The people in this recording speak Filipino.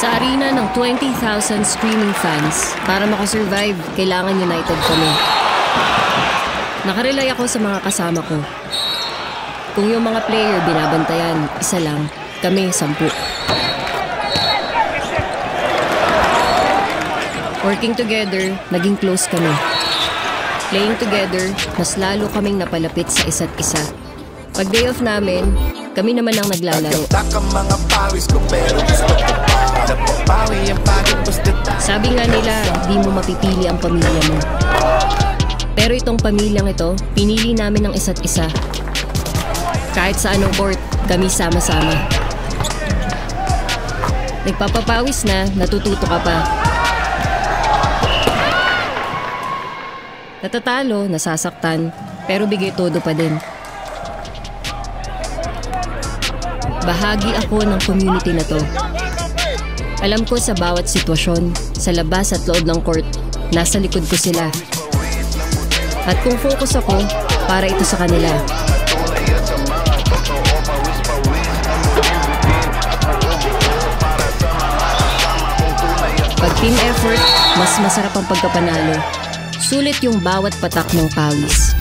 Sa arena ng 20,000 screaming fans, para makasurvive, kailangan united kami. Nakarelay ako sa mga kasama ko. Kung yung mga player binabantayan, isa lang, kami 10. Working together, naging close kami. Playing together, mas lalo kaming napalapit sa isa't isa. Pag day off namin, kami naman ang naglalaro. Sabi nga nila, di mo mapipili ang pamilya mo. Pero itong pamilyang ito, pinili namin ang isa't isa. Kahit sa anong court, kami sama-sama. Nagpapapawis na, natututo ka pa. Natatalo, nasasaktan, pero bigay todo pa din. Bahagi ako ng community na to. Alam ko sa bawat sitwasyon, sa labas at loob ng court, nasa likod ko sila. At kung focus ako, para ito sa kanila. Pag team effort, mas masarap ang pagkapanalo. Sulit yung bawat patak ng pawis.